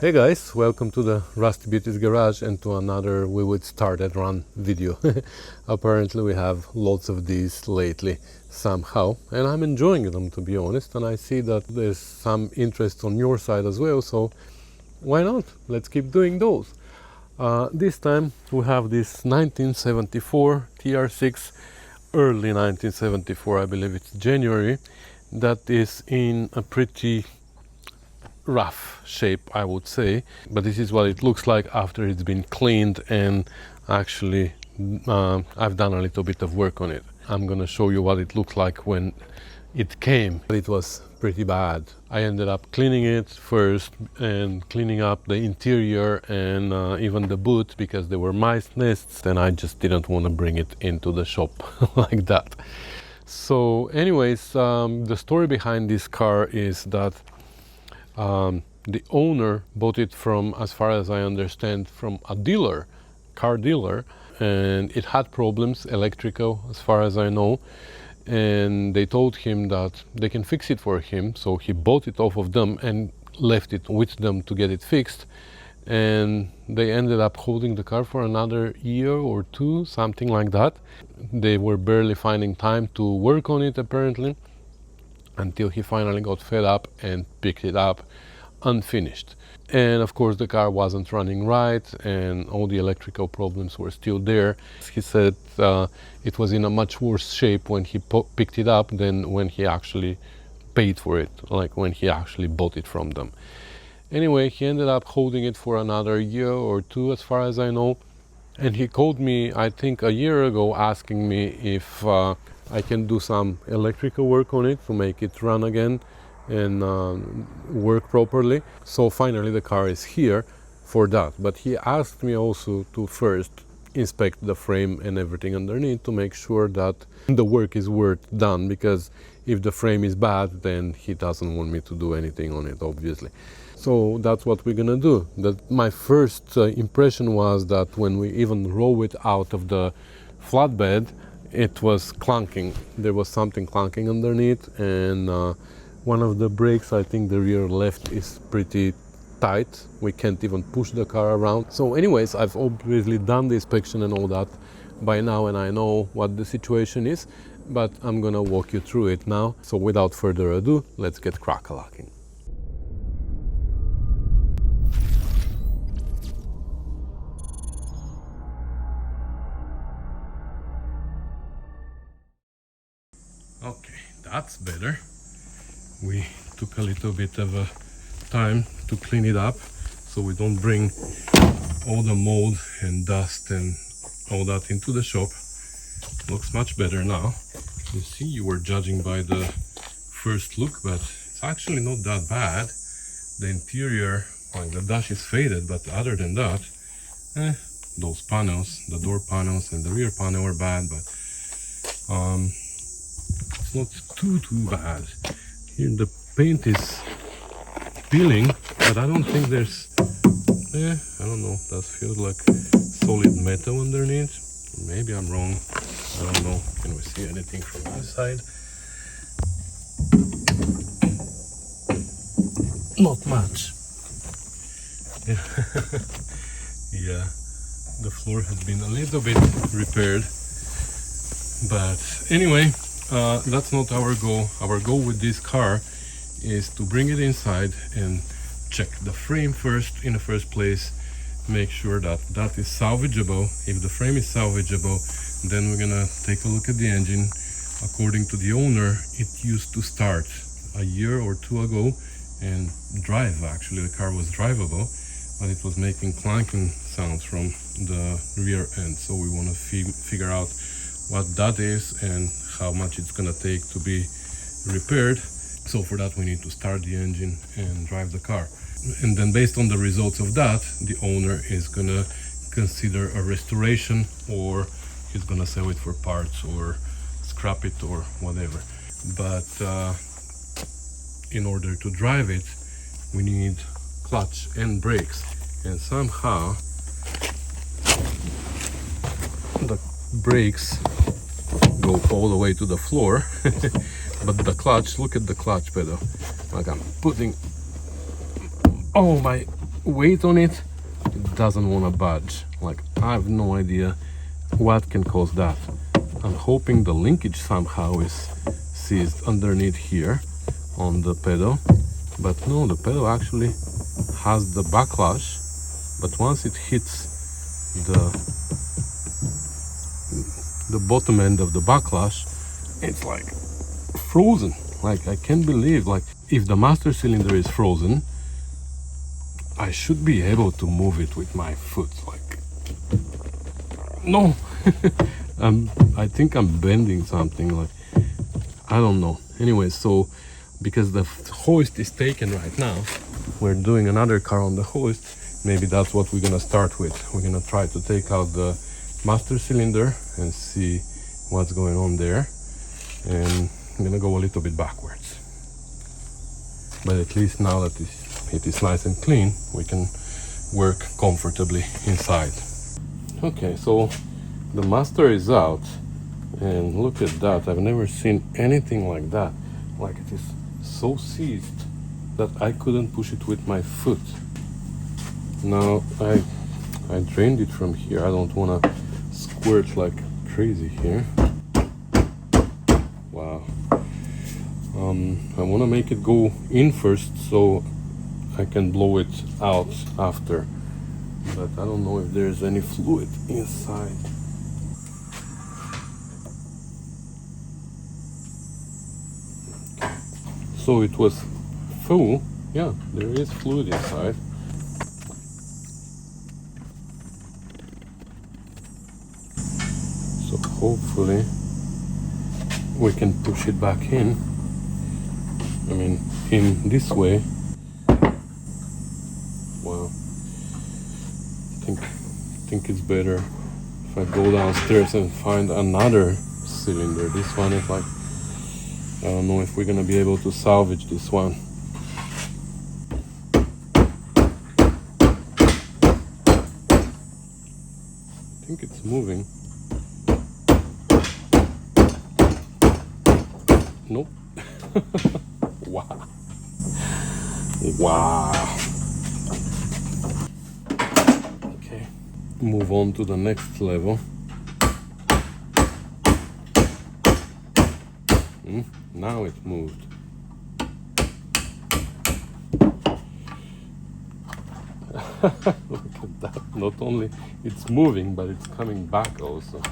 Hey guys, welcome to the Rusty Beauty's Garage and to another We Would Start and Run video. Apparently we have lots of these lately somehow, and I'm enjoying them, to be honest, and I see that there's some interest on your side as well, so why not? Let's keep doing those. This time we have this 1974 TR6, early 1974, I believe it's January, that is in a pretty rough shape, I would say, but this is what it looks like after it's been cleaned, and actually I've done a little bit of work on it. I'm gonna show you what it looked like when it came. It was pretty bad. I ended up cleaning it first and cleaning up the interior and even the boot, because there were mice nests and I just didn't want to bring it into the shop like that. So anyways, the story behind this car is that the owner bought it from, as far as I understand, from a dealer, car dealer, and it had problems, electrical, as far as I know, and they told him that they can fix it for him, so he bought it off of them and left it with them to get it fixed, and they ended up holding the car for another year or two, something like that. They were barely finding time to work on it, apparently, until he finally got fed up and picked it up unfinished. And of course the car wasn't running right and all the electrical problems were still there. He said it was in a much worse shape when he picked it up than when he actually paid for it, like when he actually bought it from them. Anyway, he ended up holding it for another year or two, as far as I know, and he called me, I think a year ago, asking me if I can do some electrical work on it to make it run again and work properly. So finally the car is here for that. But he asked me also to first inspect the frame and everything underneath to make sure that the work is worth done, because if the frame is bad, then he doesn't want me to do anything on it, obviously. So that's what we're gonna do. My first impression was that when we even roll it out of the flatbed, it was clunking. There was something clunking underneath, and one of the brakes, I think the rear left, is pretty tight. We can't even push the car around. So anyways, I've obviously done the inspection and all that by now, and I know what the situation is, but I'm gonna walk you through it now. So without further ado, let's get crack-a-lacking. Okay, that's better. We took a little bit of a time to clean it up so we don't bring all the mold and dust and all that into the shop. Looks much better now. You see, you were judging by the first look, but it's actually not that bad. The interior, like the dash is faded, but other than that, those panels, the door panels and the rear panel are bad, but it's not too bad. Here the paint is peeling, but I don't think there's, I don't know, does feel like solid metal underneath. Maybe I'm wrong, I don't know. Can we see anything from this side? Not much. Yeah, the floor has been a little bit repaired, but anyway, that's not our goal. Our goal with this car is to bring it inside and check the frame first in the first place, make sure that that is salvageable. If the frame is salvageable, then we're gonna take a look at the engine. According to the owner, it used to start a year or two ago and drive. Actually, the car was drivable, but it was making clanking sounds from the rear end. So we want to figure out what that is and how much it's gonna take to be repaired. So for that we need to start the engine and drive the car, and then based on the results of that, the owner is gonna consider a restoration, or he's gonna sell it for parts or scrap it or whatever. But in order to drive it, we need clutch and brakes, and somehow the brakes go all the way to the floor but the clutch, look at the clutch pedal, like I'm putting all my weight on it, it doesn't want to budge. Like, I have no idea what can cause that. I'm hoping the linkage somehow is seized underneath here on the pedal, but no, the pedal actually has the backlash, but once it hits the bottom end of the backlash, it's like frozen. Like, I can't believe, like, if the master cylinder is frozen, I should be able to move it with my foot. Like, no. I think I'm bending something, like, I don't know. Anyway, so because the hoist is taken right now, we're doing another car on the hoist. Maybe that's what we're gonna start with. We're gonna try to take out the master cylinder and see what's going on there, and I'm gonna go a little bit backwards. But at least now that it is nice and clean, we can work comfortably inside. Okay, so the master is out, and look at that. I've never seen anything like that. Like, it is so seized that I couldn't push it with my foot. Now I drained it from here. I don't want to squirt like crazy here. Wow. I want to make it go in first so I can blow it out after, but I don't know if there's any fluid inside. So it was full. Yeah, there is fluid inside. So hopefully we can push it back in. I mean, in this way. Wow. I think it's better if I go downstairs and find another cylinder. This one is like, I don't know if we're gonna be able to salvage this one. I think it's moving. Nope. Wow. Wow. Okay, move on to the next level. Now it moved. Look at that. Not only it's moving, but it's coming back also.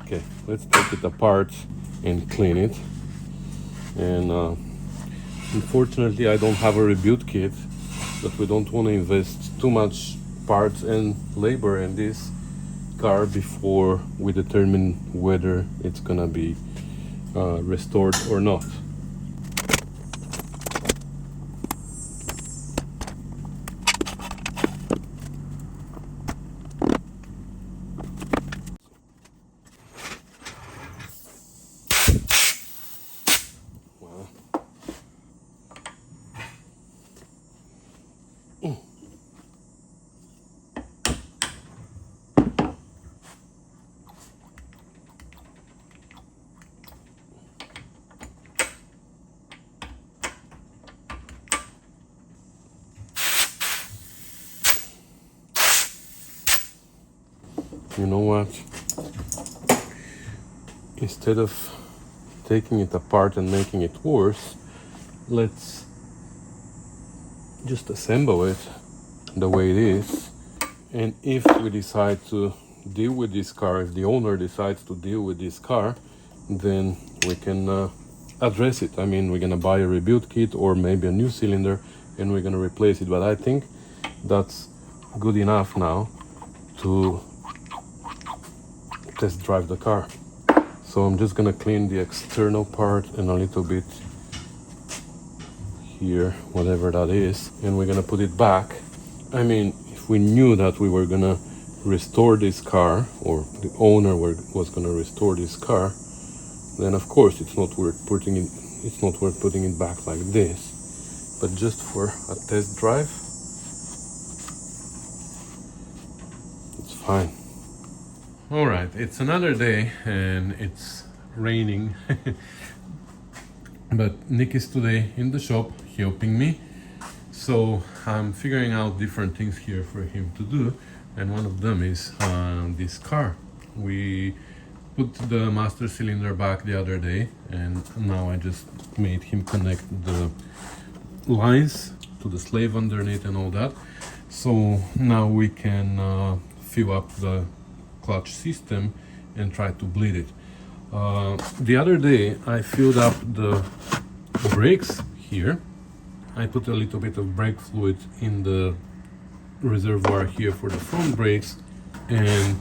Okay, let's take it apart and clean it. And unfortunately I don't have a rebuild kit, but we don't want to invest too much parts and labor in this car before we determine whether it's gonna be restored or not. Wow. You know what? Instead of taking it apart and making it worse, let's just assemble it the way it is. And if we decide to deal with this car, if the owner decides to deal with this car, then we can address it. I mean, we're gonna buy a rebuild kit or maybe a new cylinder and we're gonna replace it. But I think that's good enough now to test drive the car. So I'm just gonna clean the external part and a little bit here, whatever that is, and we're gonna put it back. I mean, if we knew that we were gonna restore this car, or the owner was gonna restore this car, then of course it's not worth putting it back like this. But just for a test drive, it's fine. All right, it's another day and it's raining. But Nick is today in the shop helping me. So I'm figuring out different things here for him to do, and one of them is this car. We put the master cylinder back the other day, and now I just made him connect the lines to the slave underneath and all that. So now we can fill up the clutch system and try to bleed it. The other day I filled up the brakes here. I put a little bit of brake fluid in the reservoir here for the front brakes, and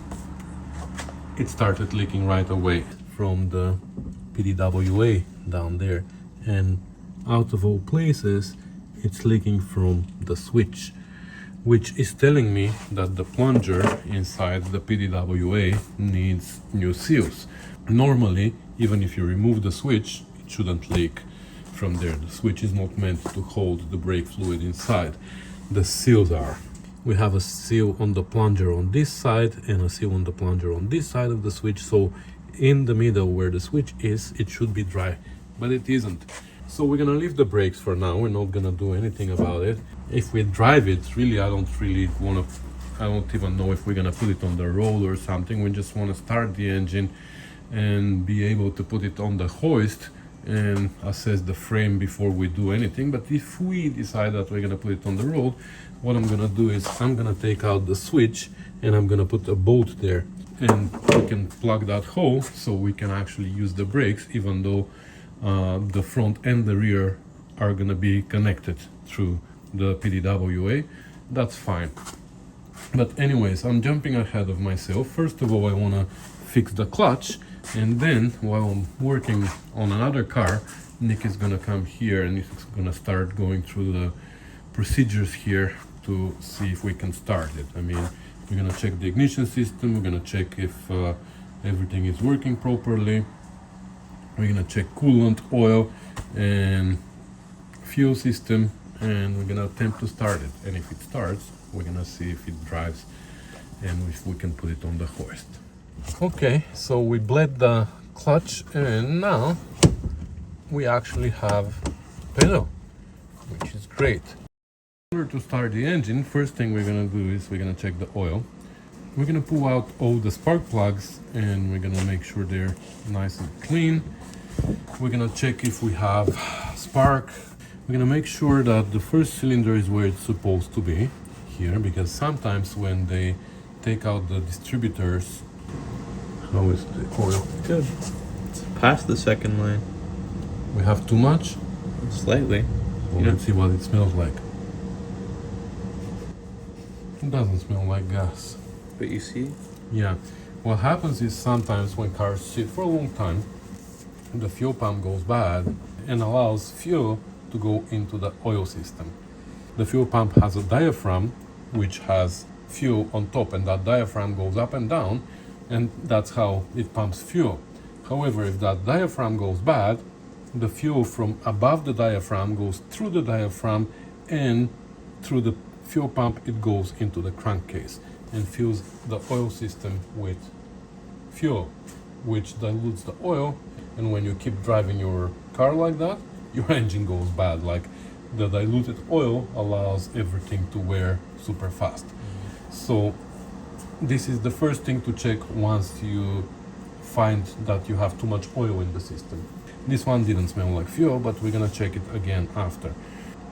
it started leaking right away from the PDWA down there, and out of all places it's leaking from the switch, which is telling me that the plunger inside the PDWA needs new seals. Normally, even if you remove the switch, it shouldn't leak from there. The switch is not meant to hold the brake fluid inside. The seals are. We have a seal on the plunger on this side and a seal on the plunger on this side of the switch, so in the middle where the switch is, it should be dry, but it isn't. So we're gonna leave the brakes for now. We're not gonna do anything about it. If we drive it, really, I don't even know if we're gonna put it on the road or something. We just want to start the engine and be able to put it on the hoist and assess the frame before we do anything. But if we decide that we're gonna put it on the road, what I'm gonna do is I'm gonna take out the switch and I'm gonna put a bolt there, and we can plug that hole so we can actually use the brakes, even though the front and the rear are gonna be connected through the PDWA. That's fine. But anyways, I'm jumping ahead of myself. First of all, I wanna fix the clutch, and then while I'm working on another car, Nick is gonna come here and he's gonna start going through the procedures here to see if we can start it. I mean, we're gonna check the ignition system, we're gonna check if everything is working properly, we're gonna check coolant, oil, and fuel system, and we're gonna attempt to start it. And if it starts, we're gonna see if it drives and if we can put it on the hoist. Okay, so we bled the clutch, and now we actually have pedal, which is great. In order to start the engine, first thing we're gonna do is we're gonna check the oil. We're gonna pull out all the spark plugs and we're gonna make sure they're nice and clean. We're gonna check if we have spark. We're gonna make sure that the first cylinder is where it's supposed to be, here, because sometimes when they take out the distributors. How is the oil? Good. It's past the second line. We have too much? Slightly. Well, let's see what it smells like. It doesn't smell like gas. But you see? Yeah. What happens is sometimes when cars sit for a long time, the fuel pump goes bad and allows fuel to go into the oil system. The fuel pump has a diaphragm which has fuel on top, and that diaphragm goes up and down, and that's how it pumps fuel. However, if that diaphragm goes bad, the fuel from above the diaphragm goes through the diaphragm, and through the fuel pump it goes into the crankcase and fills the oil system with fuel, which dilutes the oil. And when you keep driving your car like that, your engine goes bad. Like, the diluted oil allows everything to wear super fast. So this is the first thing to check once you find that you have too much oil in the system. This one didn't smell like fuel, but we're gonna check it again after.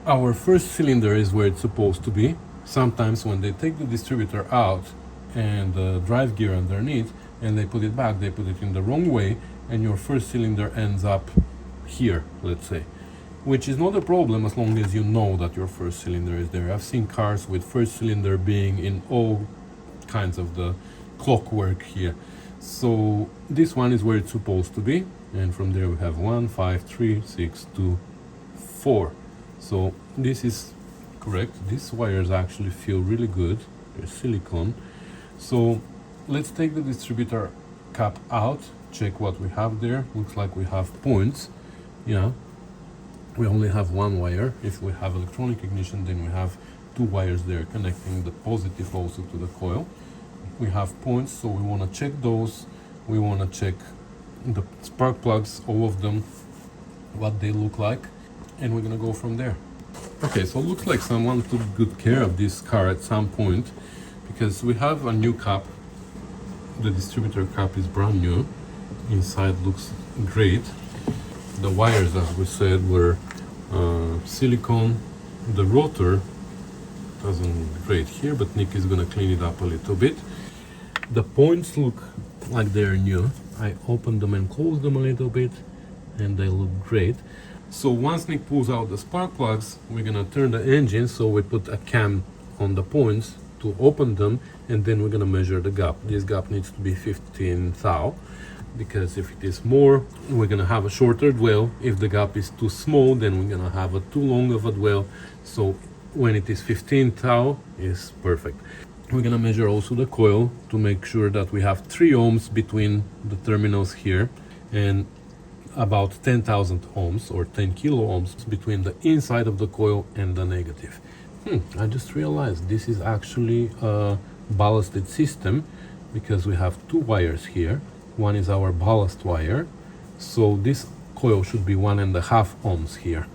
Our first cylinder is where it's supposed to be. Sometimes when they take the distributor out and the drive gear underneath and they put it back, they put it in the wrong way, and your first cylinder ends up here, let's say, which is not a problem as long as you know that your first cylinder is there. I've seen cars with first cylinder being in all kinds of the clockwork here. So this one is where it's supposed to be, and from there we have 1, 5, 3, 6, 2, 4. So this is correct. These wires actually feel really good. They're silicone. So let's take the distributor cap out, check what we have there. Looks like we have points. Yeah, we only have one wire. If we have electronic ignition, then we have two wires there connecting the positive also to the coil. We have points, so we want to check those. We want to check the spark plugs, all of them, what they look like, and we're gonna go from there. Okay, so it looks like someone took good care of this car at some point, because we have a new cap. The distributor cap is brand new. Inside looks great. The wires, as we said, were silicone. The rotor doesn't look great here, but Nick is gonna clean it up a little bit. The points look like they're new. I opened them and closed them a little bit, and they look great. So once Nick pulls out the spark plugs, we're gonna turn the engine, so we put a cam on the points to open them, and then we're gonna measure the gap. This gap needs to be 15 thou, because if it is more, we're gonna have a shorter dwell. If the gap is too small, then we're gonna have a too long of a dwell. So when it is 15 thou, is perfect. We're gonna measure also the coil to make sure that we have 3 ohms between the terminals here, and about 10,000 ohms or 10 kilo ohms between the inside of the coil and the negative. I just realized this is actually a ballasted system, because we have 2 wires here. One is our ballast wire, so this coil should be 1.5 ohms here.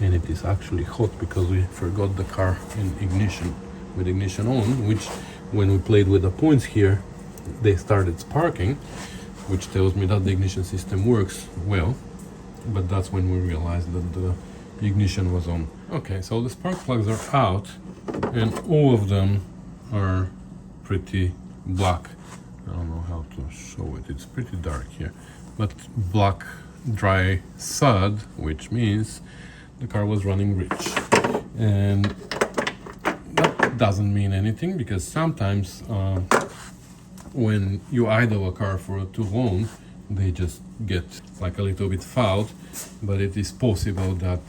And it is actually hot because we forgot the car in ignition, with ignition on, which when we played with the points here, they started sparking, which tells me that the ignition system works well, but that's when we realized that the ignition was on. Okay, so the spark plugs are out, and all of them are pretty black. I don't know how to show it, it's pretty dark here, but black dry sud, which means the car was running rich. And that doesn't mean anything, because sometimes when you idle a car for too long, they just get like a little bit fouled. But it is possible that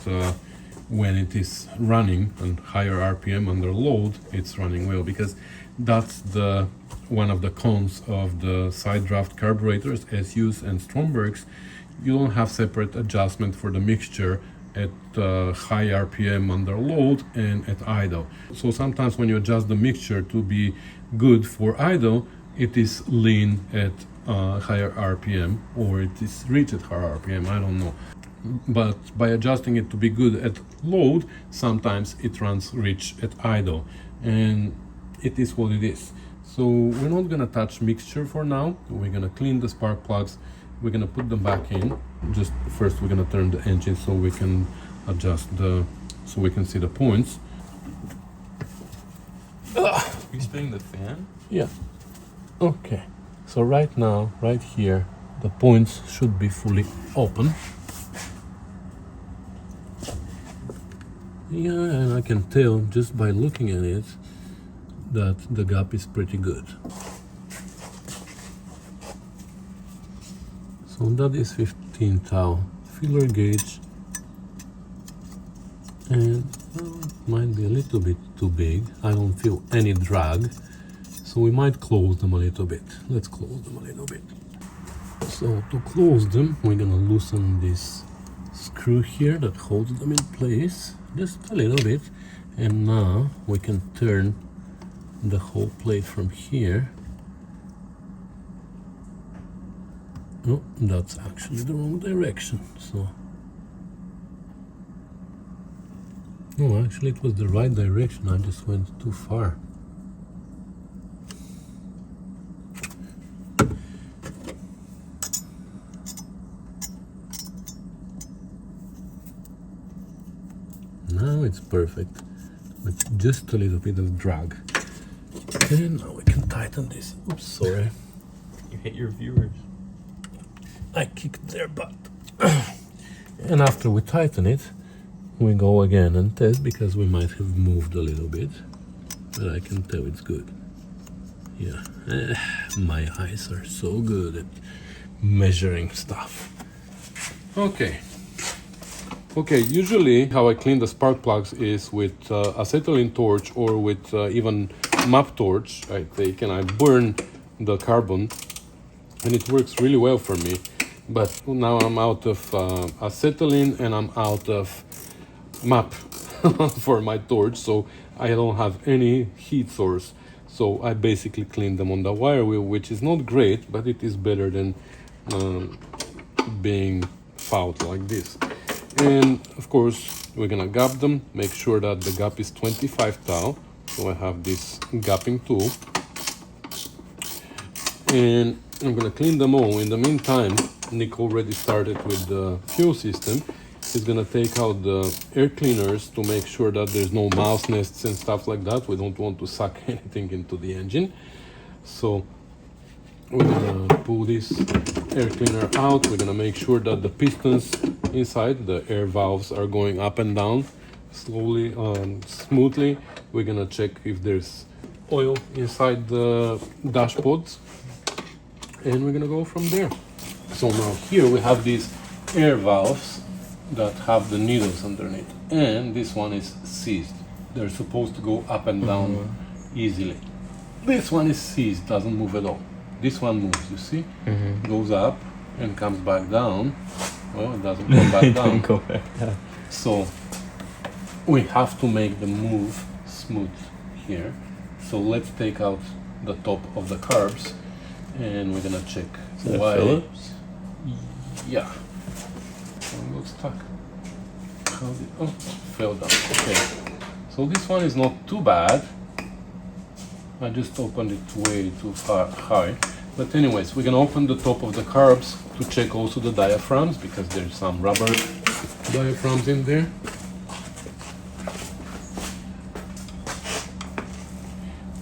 when it is running on higher RPM under load, it's running well, because that's the one of the cons of the side draft carburetors, SUs and Strombergs. You don't have separate adjustment for the mixture at high RPM under load and at idle. So sometimes when you adjust the mixture to be good for idle, it is lean at higher RPM, or it is rich at higher RPM, I don't know. But by adjusting it to be good at load, sometimes it runs rich at idle, and it is what it is. So we're not gonna touch mixture for now. We're gonna clean the spark plugs. We're gonna put them back in. Just first we're gonna turn the engine so we can adjust so we can see the points. Are you spinning the fan? Yeah. Okay. So right now, right here, the points should be fully open. Yeah, and I can tell just by looking at it that the gap is pretty good. So that is 15 thou. Filler gauge, and it might be a little bit too big. I don't feel any drag, so we might close them a little bit. Let's close them a little bit. So to close them, we're gonna loosen this screw here that holds them in place just a little bit, and now we can turn the whole plate from here. Oh, that's actually the wrong direction. So no, actually it was the right direction, I just went too far. Now it's perfect, with just a little bit of drag. And now we can tighten this. Oops, sorry. You hit your viewers. I kicked their butt. And after we tighten it, we go again and test, because we might have moved a little bit, but I can tell it's good. Yeah, my eyes are so good at measuring stuff. Okay, usually how I clean the spark plugs is with acetylene torch, or with even map torch. I take and I burn the carbon, and it works really well for me. But now I'm out of acetylene, and I'm out of map for my torch, so I don't have any heat source. So I basically clean them on the wire wheel, which is not great, but it is better than being fouled like this. And of course, we're gonna gap them, make sure that the gap is 25 thou. So I have this gapping tool. And I'm gonna clean them all. In the meantime, Nick already started with the fuel system. He's gonna take out the air cleaners to make sure that there's no mouse nests and stuff like that. We don't want to suck anything into the engine. So we're gonna pull this air cleaner out. We're gonna make sure that the pistons inside, the air valves, are going up and down slowly, smoothly. We're gonna check if there's oil inside the dashboards, and we're gonna go from there. So now here we have these air valves that have the needles underneath, and this one is seized. They're supposed to go up and down easily. This one is seized, doesn't move at all. This one moves, you see? Goes up and comes back down. Well, it doesn't come back down. Go back. Yeah. So we have to make the move smooth here. So let's take out the top of the carbs, and we're gonna check why. Phillips? Yeah. One got stuck. How did, oh, fell down. Okay. So this one is not too bad. I just opened it way too far high. But anyways, we're gonna open the top of the carbs to check also the diaphragms, because there's some rubber diaphragms in there.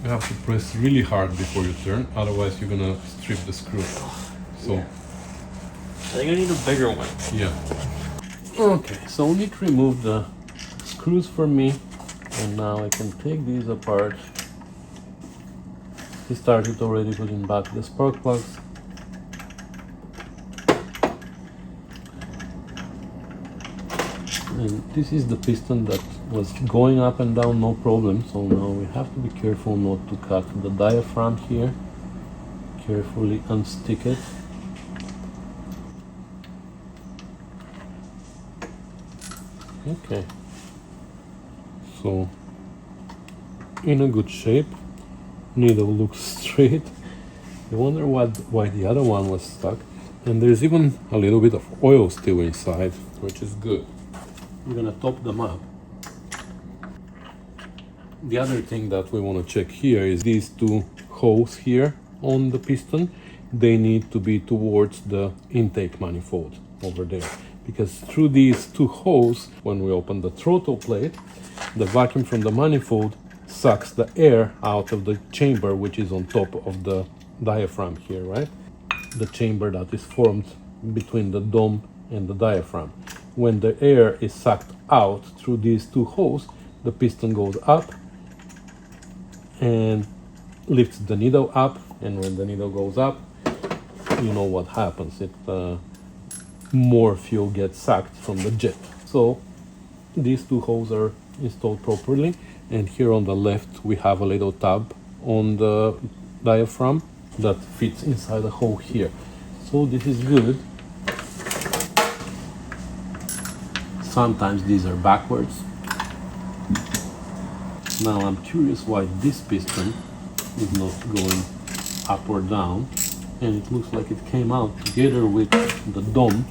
You have to press really hard before you turn, otherwise you're gonna strip the screw. So, Yeah. I think I need a bigger one. yeah. Okay, so Nick removed the screws for me, and now I can take these apart. He started already putting back the spark plugs. And this is the piston that was going up and down, no problem. So now we have to be careful not to cut the diaphragm here. Carefully unstick it. Okay. So, in a good shape. Needle looks straight. I wonder why the other one was stuck. And there's even a little bit of oil still inside, which is good. We're gonna top them up. The other thing that we want to check here is these two holes here on the piston. They need to be towards the intake manifold over there, because through these two holes, when we open the throttle plate, the vacuum from the manifold sucks the air out of the chamber, which is on top of the diaphragm here, right? The chamber that is formed between the dome and the diaphragm. When the air is sucked out through these two holes, the piston goes up and lifts the needle up, and when the needle goes up, you know what happens. More fuel gets sucked from the jet. So these two holes are installed properly, and here on the left we have a little tab on the diaphragm that fits inside the hole here. So this is good. Sometimes these are backwards. Now I'm curious why this piston is not going up or down, and it looks like it came out together with the dome,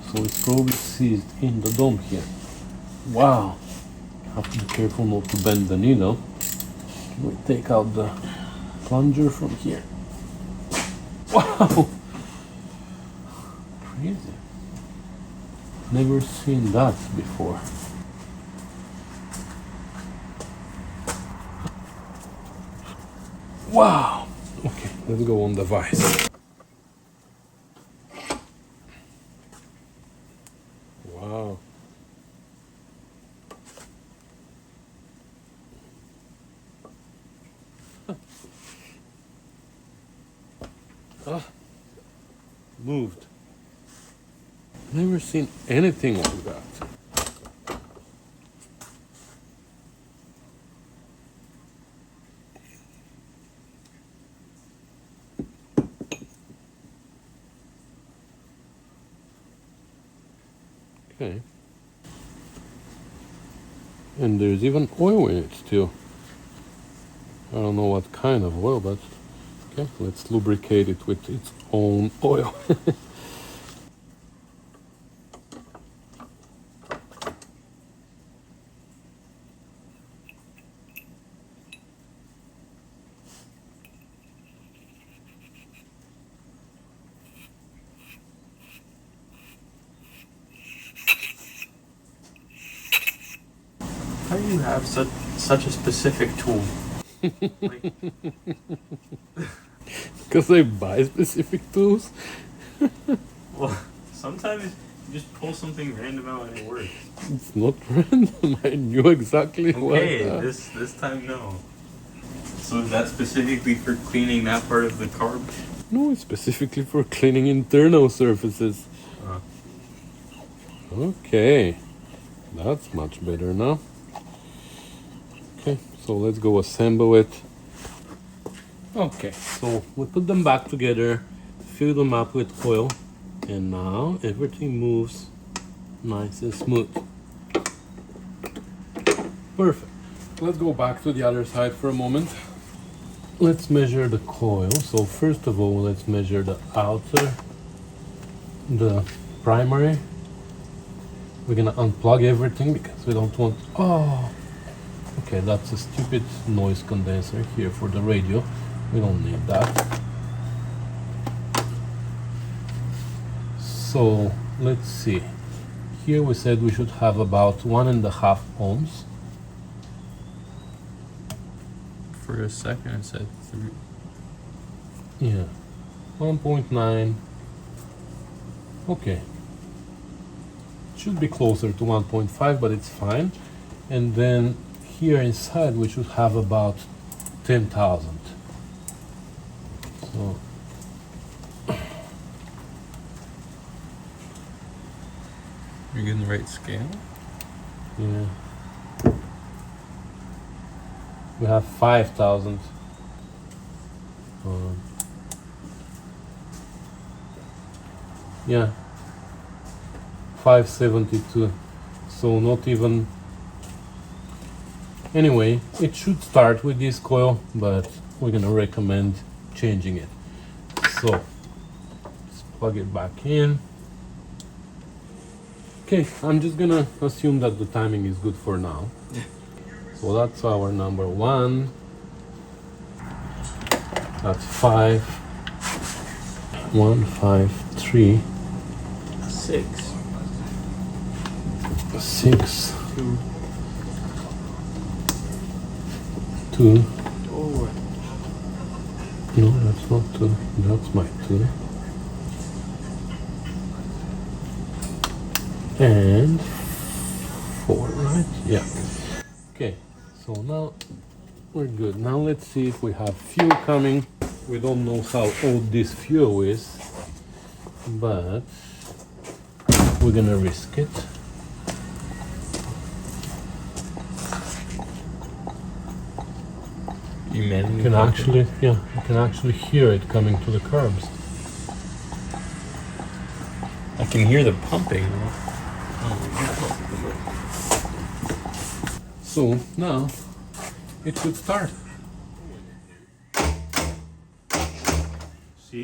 so it's probably seized in the dome here. Wow, have to be careful not to bend the needle. Can we take out the plunger from here? Wow, crazy. Never seen that before. Wow. Okay, let's go on the vise. Wow. Ah, moved. Never seen anything like that. Okay. And there's even oil in it still. I don't know what kind of oil, but okay, let's lubricate it with its own oil. How do you have such a specific tool? Like, Because I buy specific tools. well, sometimes you just pull something random out and it works. It's not random. I knew exactly what. Okay, this time no. So is that specifically for cleaning that part of the carb? No, it's specifically for cleaning internal surfaces. Okay, that's much better now. Okay, so let's go assemble it. Okay, so we put them back together, fill them up with oil, and now everything moves nice and smooth. Perfect. Let's go back to the other side for a moment. Let's measure the coil. So first of all, let's measure the outer, the primary. We're gonna unplug everything because we don't want, oh, okay, that's a stupid noise condenser here for the radio. We don't need that. So let's see. Here we said we should have about 1.5 ohms. For a second, it said 3. Yeah, 1.9. Okay. Should be closer to 1.5, but it's fine. And then here inside we should have about 10,000. So You're getting the right scale? yeah, we have 5,000. Yeah, 572. So not even. Anyway, it should start with this coil, but we're gonna recommend changing it. So let's plug it back in. Okay, I'm just gonna assume that the timing is good for now. So that's our number 1. That's 5. 1, 5, 3, 6. 6, 2. 2. Oh. No, that's not 2. That's my 2. And 4, right? Yeah. Okay, so now we're good. Now let's see if we have fuel coming. We don't know how old this fuel is, but we're gonna risk it. You You can actually, yeah, you can actually hear it coming to the curbs. I can hear the pumping. So now it should start. See?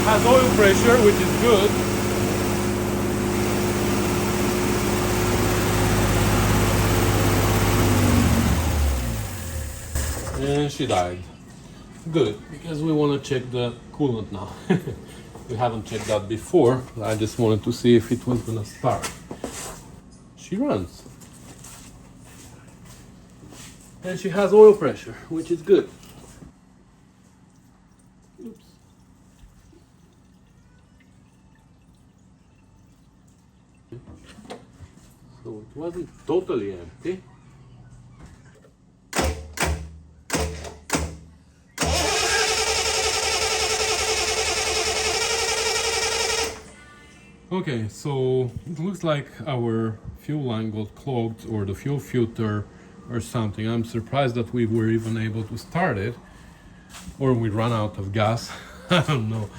Has oil pressure, which is good. And she died. Good, because we want to check the coolant now. We haven't checked that before. I just wanted to see if it was gonna start. She runs. And she has oil pressure, which is good. Oops. So it wasn't totally empty. Okay, so it looks like our fuel line got clogged, or the fuel filter or something. I'm surprised that we were even able to start it, or we ran out of gas. I don't know.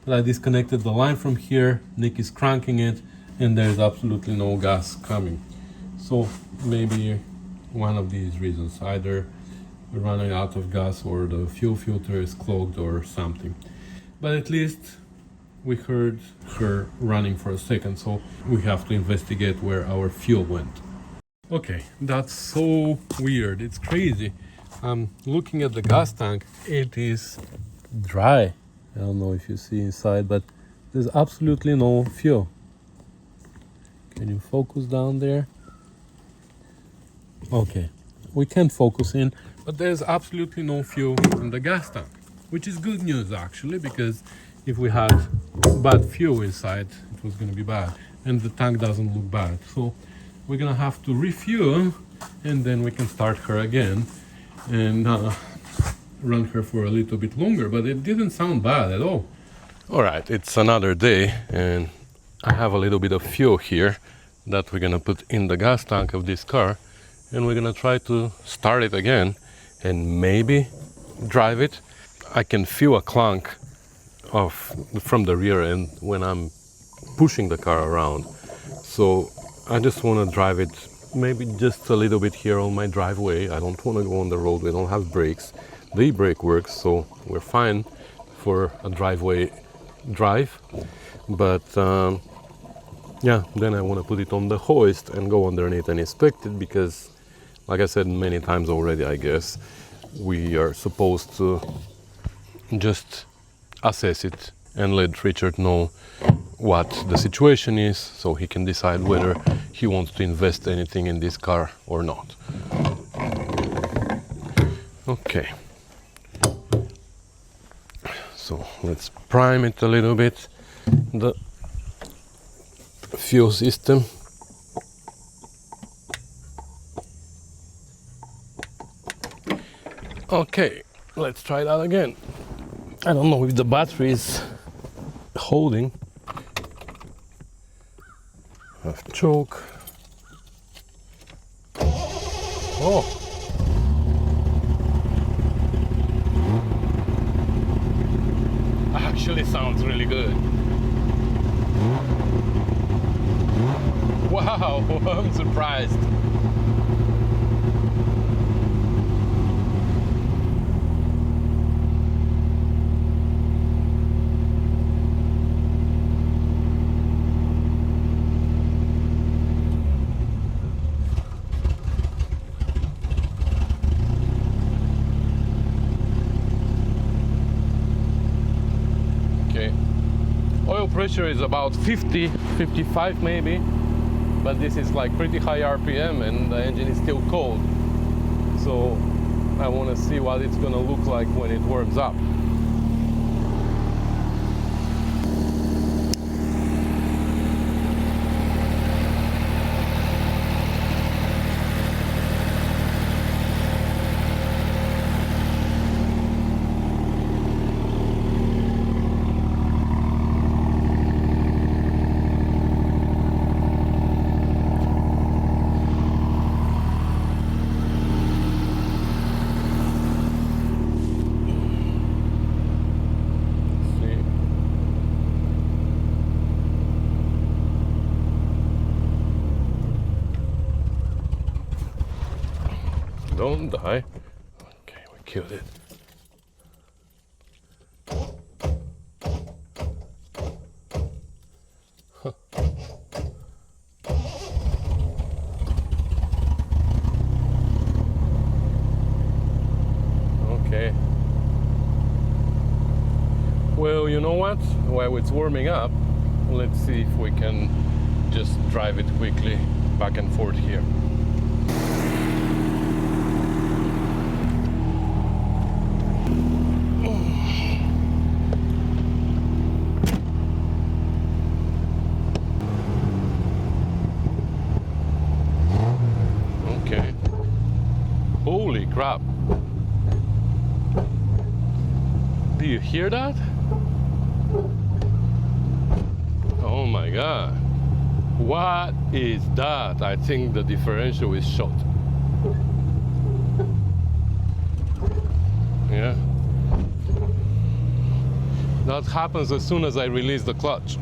but I disconnected the line from here. Nick is cranking it, and there's absolutely no gas coming. So maybe one of these reasons, either we're running out of gas or the fuel filter is clogged or something. But at least we heard her running for a second, so we have to investigate where our fuel went. Okay, that's so weird. It's crazy. I'm looking at the gas tank. It is dry. I don't know if you see inside, but there's absolutely no fuel. Can you focus down there? Okay, we can focus in, but there's absolutely no fuel in the gas tank, which is good news actually, because if we had bad fuel inside, it was going to be bad, and the tank doesn't look bad. So we're going to have to refuel, and then we can start her again and run her for a little bit longer, but it didn't sound bad at all. All right, it's another day, and I have a little bit of fuel here that we're going to put in the gas tank of this car, and we're going to try to start it again and maybe drive it. I can feel a clunk from the rear end when I'm pushing the car around. So I just want to drive it maybe just a little bit here on my driveway. I don't want to go on the road. We don't have brakes. The e-brake works, so we're fine for a driveway drive. But yeah, then I want to put it on the hoist and go underneath and inspect it, because like I said many times already, I guess, we are supposed to just assess it and let Richard know what the situation is, so he can decide whether he wants to invest anything in this car or not. Okay. So let's prime it a little bit, the fuel system. Okay, let's try that again. I don't know if the battery is holding. Have choke. Oh. Actually sounds really good. Wow, I'm surprised. Oil pressure is about 50, 55 maybe, but this is like pretty high RPM and the engine is still cold. So I want to see what it's going to look like when it warms up. Don't die. Okay, we killed it. Huh. Okay. Well, you know what? While it's warming up, let's see if we can just drive it quickly back and forth here. Okay. Holy crap. Do you hear that? Oh my god. What is that? I think the differential is shot. Yeah. That happens as soon as I release the clutch.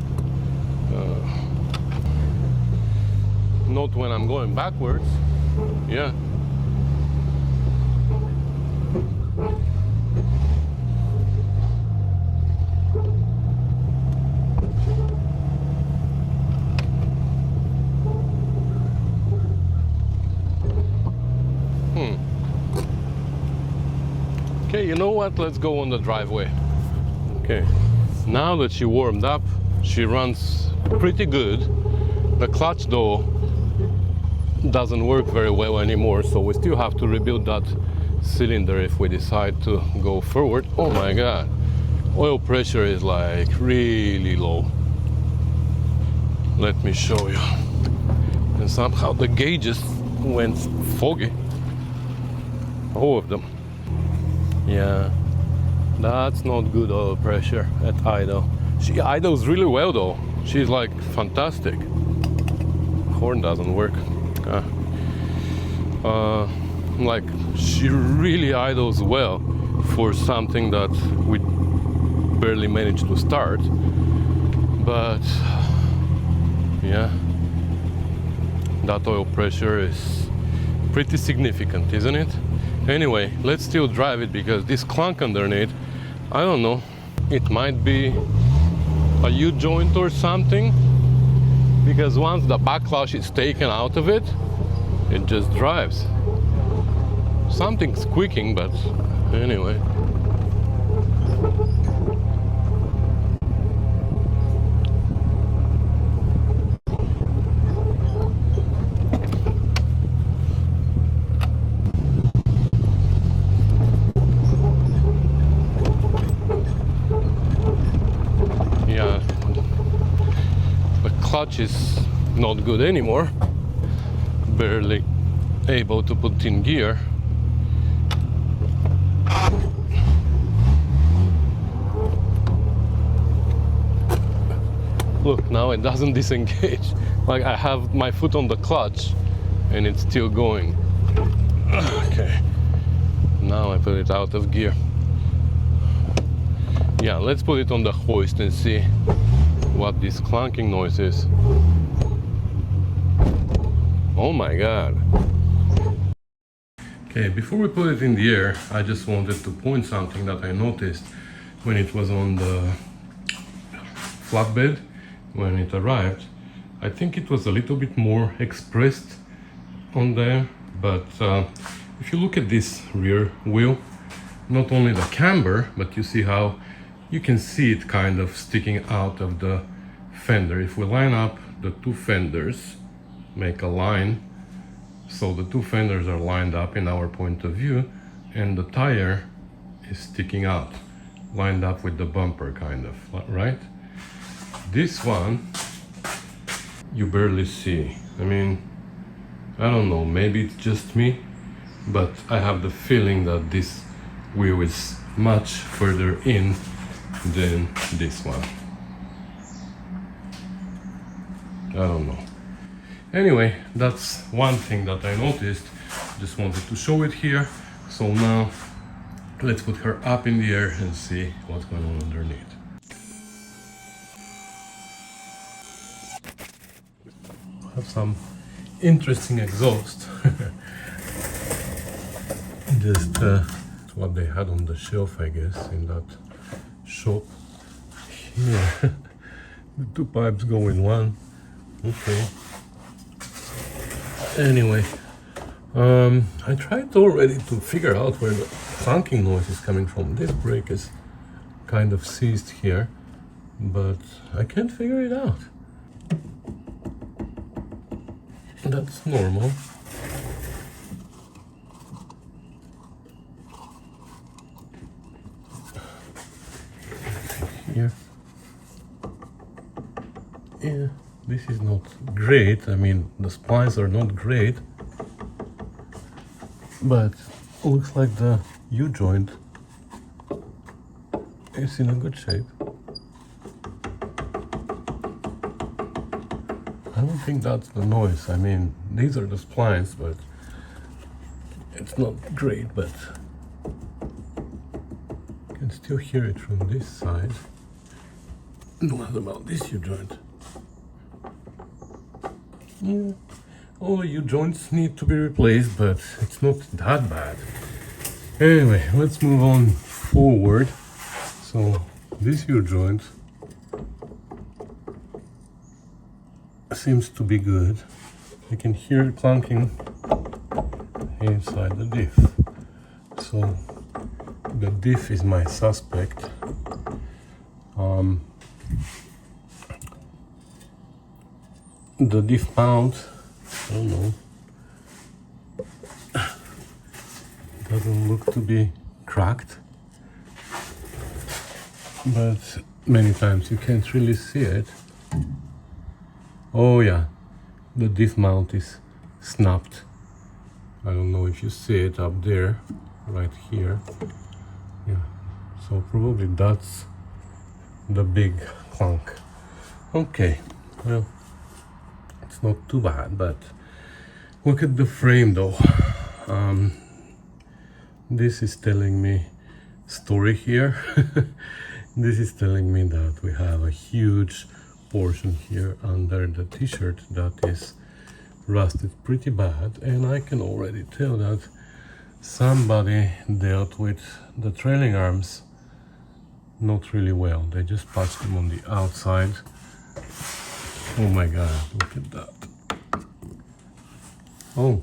Not when I'm going backwards. Yeah. Okay, you know what? Let's go on the driveway. Okay, now that she warmed up, she runs pretty good. The clutch though doesn't work very well anymore, so we still have to rebuild that cylinder if we decide to go forward. Oh my god, oil pressure is like really low. Let me show you. And somehow the gauges went foggy, all of them. Yeah, that's not good oil pressure at idle. She idles really well though. She's like fantastic. Horn doesn't work. Like she really idles well for something that we barely managed to start. But yeah, that oil pressure is pretty significant, isn't it? Anyway, let's still drive it because this clunk underneath, I don't know, it might be a U-joint or something, because once the backlash is taken out of it, it just drives. Something's squeaking, but anyway. Clutch is not good anymore, barely able to put in gear. Look, now it doesn't disengage. Like I have my foot on the clutch and it's still going. Okay, now I put it out of gear. Yeah, let's put it on the hoist and see what this clunking noise is. Oh my god. Okay, before we put it in the air, I just wanted to point something that I noticed when it was on the flatbed, when it arrived. I think it was a little bit more expressed on there, but if you look at this rear wheel, not only the camber, but you see how you can see it kind of sticking out of the fender. If we line up the two fenders, make a line, so the two fenders are lined up in our point of view, and the tire is sticking out, lined up with the bumper kind of, right? This one, you barely see. I mean, I don't know, maybe it's just me, but I have the feeling that this wheel is much further in than this one. I don't know. Anyway, that's one thing that I noticed. Just wanted to show it here. So now let's put her up in the air and see what's going on underneath. Have some interesting exhaust. Just what they had on the shelf, I guess, in that shop. Here, the two pipes go in one. Okay. Anyway, I tried already to figure out where the clunking noise is coming from. This brake is kind of seized here, but I can't figure it out. That's normal. Here. Yeah, this is not great. I mean, the splines are not great, but looks like the U-joint is in a good shape. I don't think that's the noise. I mean, these are the splines, but it's not great, but you can still hear it from this side. What about this U-joint? Yeah. All the U-joints need to be replaced, but it's not that bad. Anyway, let's move on forward. So this U-joint seems to be good. You can hear it clunking inside the diff. So the diff is my suspect. The diff mount, I don't know, doesn't look to be cracked, but many times you can't really see it. Oh yeah, the diff mount is snapped. I don't know if you see it up there, right here. Yeah, so probably that's the big clunk. Okay, well, it's not too bad, but look at the frame though. This is telling me story here. This is telling me that we have a huge portion here under the t-shirt that is rusted pretty bad, and I can already tell that somebody dealt with the trailing arms not really well. They just patched them on the outside. Oh my god, look at that. Oh,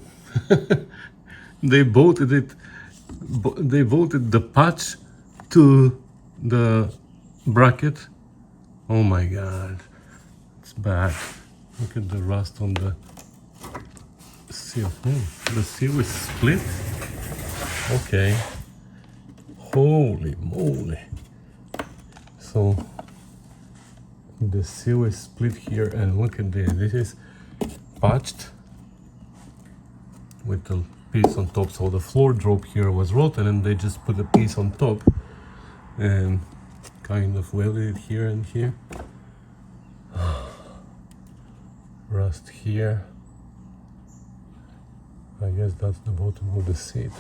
they bolted it, they bolted the patch to the bracket. Oh my god, it's bad. Look at the rust on the seal. The seal is split. Okay, holy moly. So the seal is split here, and look at this. This is patched with the piece on top. So the floor drop here was rotten, and they just put a piece on top and kind of welded it here and here. Rust here. I guess that's the bottom of the seat.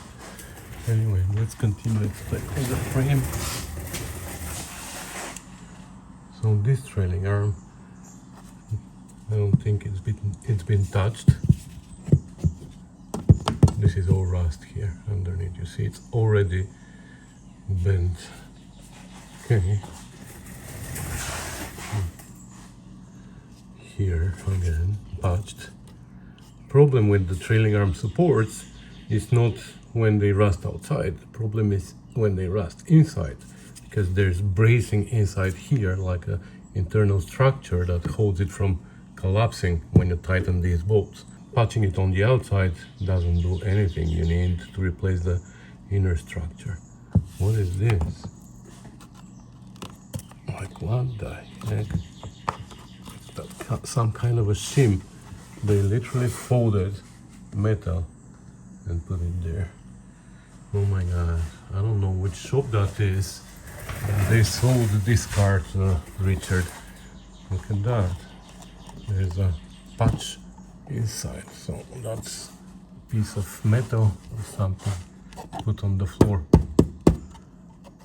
Anyway, let's continue inspecting the frame. So this trailing arm, I don't think it's been touched. This is all rust here underneath. You see, it's already bent. Okay. Here again, patched. Problem with the trailing arm supports is not when they rust outside. The problem is when they rust inside, because there's bracing inside here, like a internal structure that holds it from collapsing when you tighten these bolts. Patching it on the outside doesn't do anything. You need to replace the inner structure. What is this? Like what the heck? Some kind of a shim. They literally folded metal and put it there. Oh my god, I don't know which shop that is. They sold this car to Richard. Look at that. There's a patch inside, so that's a piece of metal or something put on the floor.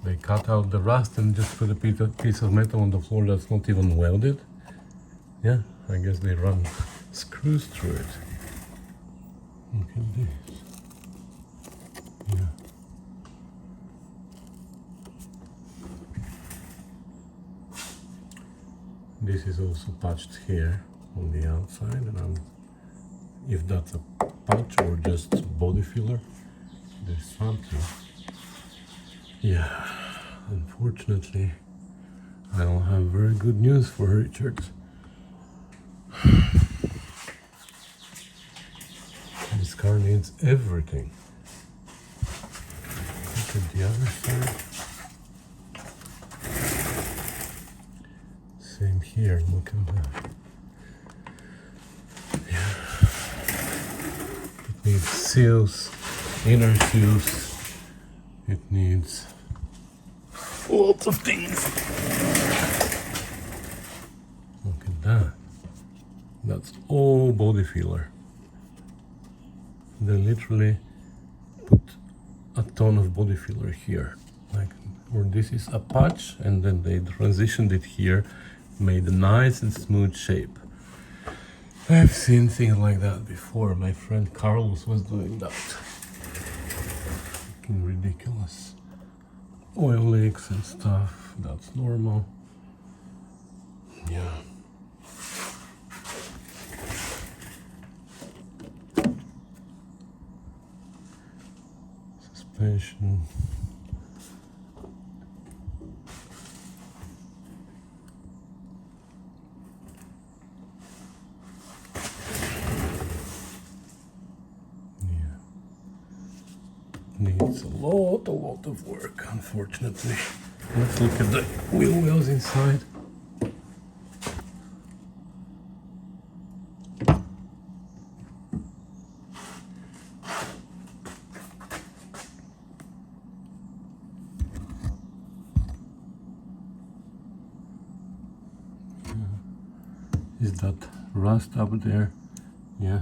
They cut out the rust and just put a piece of metal on the floor that's not even welded. Yeah, I guess they run screws through it. Look at this. Yeah. This is also patched here on the outside, and if that's a patch or just body filler, there's something. Yeah, unfortunately, I don't have very good news for Richard. This car needs everything. Look at the other side. Same here, look at that. Yeah. It needs seals, inner seals. It needs lots of things. Look at that. That's all body filler. They literally put a ton of body filler here. Like, or this is a patch, and then they transitioned it here made a nice and smooth shape. I've seen things like that before. My friend Carlos was doing that. Fucking ridiculous. Oil leaks and stuff, that's normal. Yeah. Suspension. Needs a lot of work, unfortunately. Let's look at the wheel wells inside. Is that rust up there? Yeah.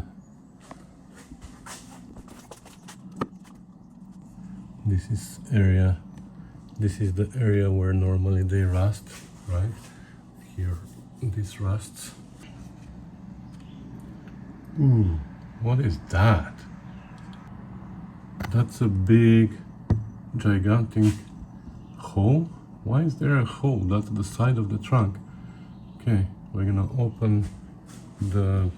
This is the area where normally they rust, right? Here, this rusts. Ooh, what is that? That's a big, gigantic hole. Why is there a hole? That's the side of the trunk. Okay, we're gonna open the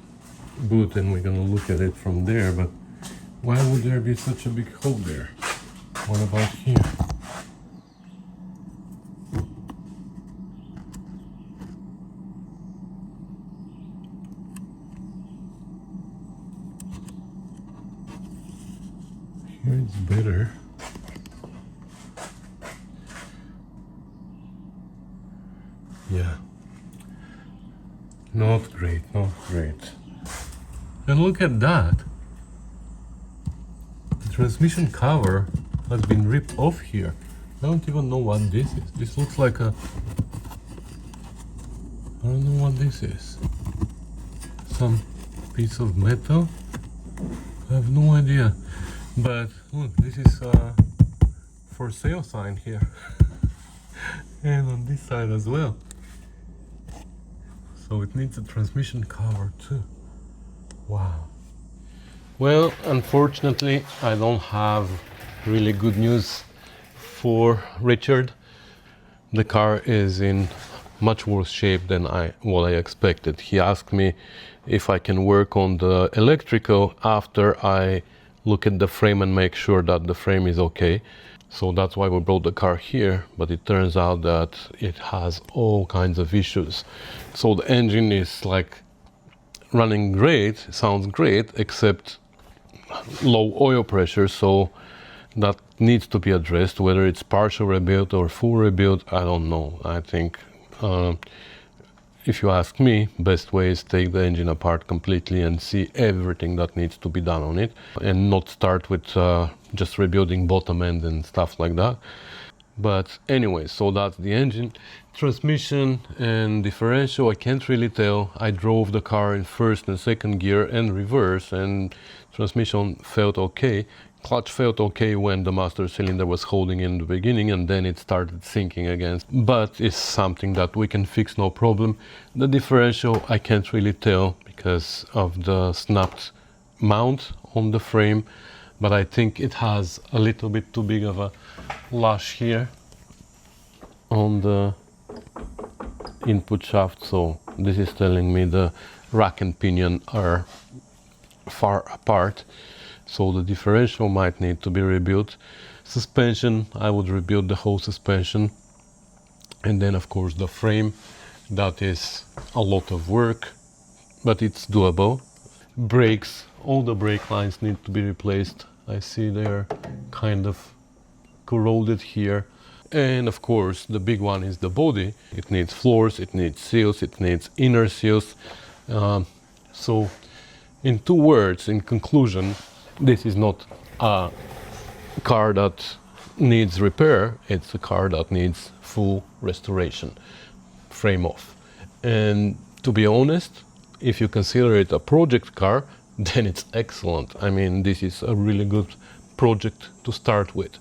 boot and we're gonna look at it from there, but why would there be such a big hole there? What about here? Here it's better. Yeah. Not great, not great. And look at that. The transmission cover has been ripped off here. I don't even know what this is. This looks like a... I don't know what this is. Some piece of metal? I have no idea. But look, this is a for sale sign here. And on this side as well. So it needs a transmission cover too. Wow. Well, unfortunately, I don't have really good news for Richard. The car is in much worse shape than what I expected. He asked me if I can work on the electrical after I look at the frame and make sure that the frame is okay. So that's why we brought the car here, but it turns out that it has all kinds of issues. So the engine is like running great, sounds great, except low oil pressure, so that needs to be addressed. Whether it's partial rebuild or full rebuild, I don't know. I think if you ask me, best way is take the engine apart completely and see everything that needs to be done on it, and not start with just rebuilding bottom end and stuff like that. But anyway, so that's the engine. Transmission and differential, I can't really tell. I drove the car in first and second gear and reverse, and transmission felt okay. Clutch felt okay when the master cylinder was holding in the beginning, and then it started sinking again. But it's something that we can fix, no problem. The differential, I can't really tell because of the snapped mount on the frame, but I think it has a little bit too big of a lash here on the input shaft, so this is telling me the rack and pinion are far apart. So the differential might need to be rebuilt. Suspension, I would rebuild the whole suspension. And then of course the frame, that is a lot of work, but it's doable. Brakes, all the brake lines need to be replaced. I see they're kind of corroded here. And of course the big one is the body. It needs floors, it needs seals, it needs inner seals. So in 2 words, in conclusion, this is not a car that needs repair, it's a car that needs full restoration, frame off. And to be honest, if you consider it a project car, then it's excellent. I mean, this is a really good project to start with.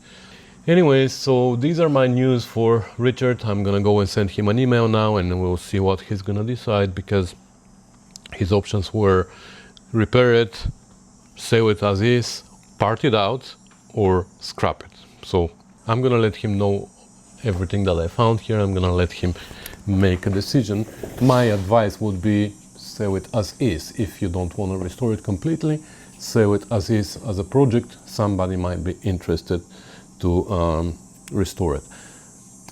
Anyways, so these are my news for Richard. I'm gonna go and send him an email now, and we'll see what he's gonna decide, because his options were repair it, sell it as is, part it out, or scrap it. So I'm gonna let him know everything that I found here. I'm gonna let him make a decision. My advice would be sell it as is. If you don't want to restore it completely, sell it as is as a project. Somebody might be interested to restore it.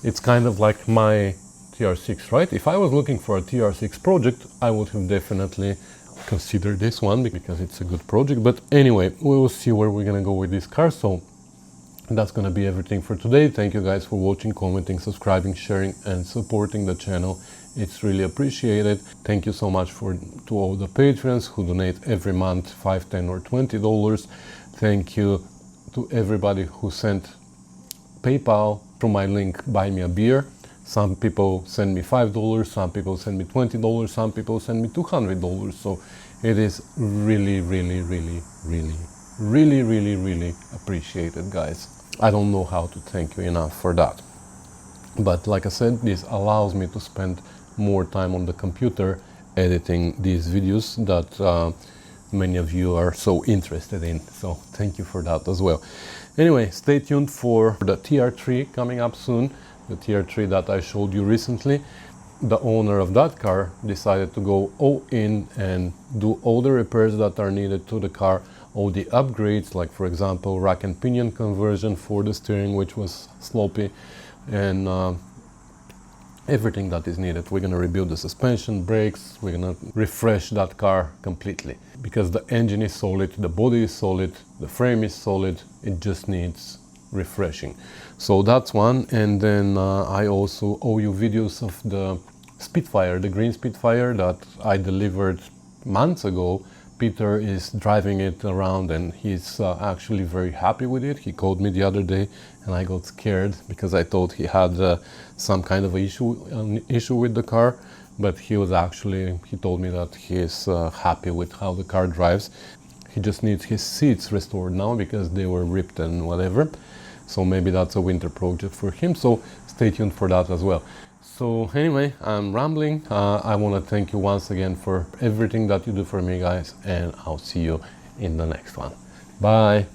It's kind of like my TR6, right? If I was looking for a TR6 project, I would have definitely considered this one because it's a good project. But anyway, we will see where we're gonna go with this car. So that's gonna be everything for today. Thank you guys for watching, commenting, subscribing, sharing, and supporting the channel. It's really appreciated. Thank you so much to all the patrons who donate every month $5, $10, or $20. Thank you to everybody who sent PayPal through my link Buy Me a Beer. Some people send me $5, some people send me $20, some people send me $200. So it is really, really, really, really, really, really, really appreciated, guys. I don't know how to thank you enough for that. But like I said, this allows me to spend more time on the computer editing these videos that many of you are so interested in. So thank you for that as well. Anyway, stay tuned for the TR3 coming up soon. The TR3 that I showed you recently. The owner of that car decided to go all in and do all the repairs that are needed to the car, all the upgrades, like for example rack and pinion conversion for the steering, which was sloppy, and everything that is needed. We're gonna rebuild the suspension, brakes, we're gonna refresh that car completely, because the engine is solid, the body is solid, the frame is solid, it just needs refreshing. So that's one. And then I also owe you videos of the Spitfire, the green Spitfire that I delivered months ago. Peter is driving it around and he's actually very happy with it. He called me the other day and I got scared because I thought he had some kind of issue with the car, but he told me that he is happy with how the car drives. He just needs his seats restored now because they were ripped and whatever. So maybe that's a winter project for him. So stay tuned for that as well. So anyway, I'm rambling. I want to thank you once again for everything that you do for me, guys, and I'll see you in the next one. Bye.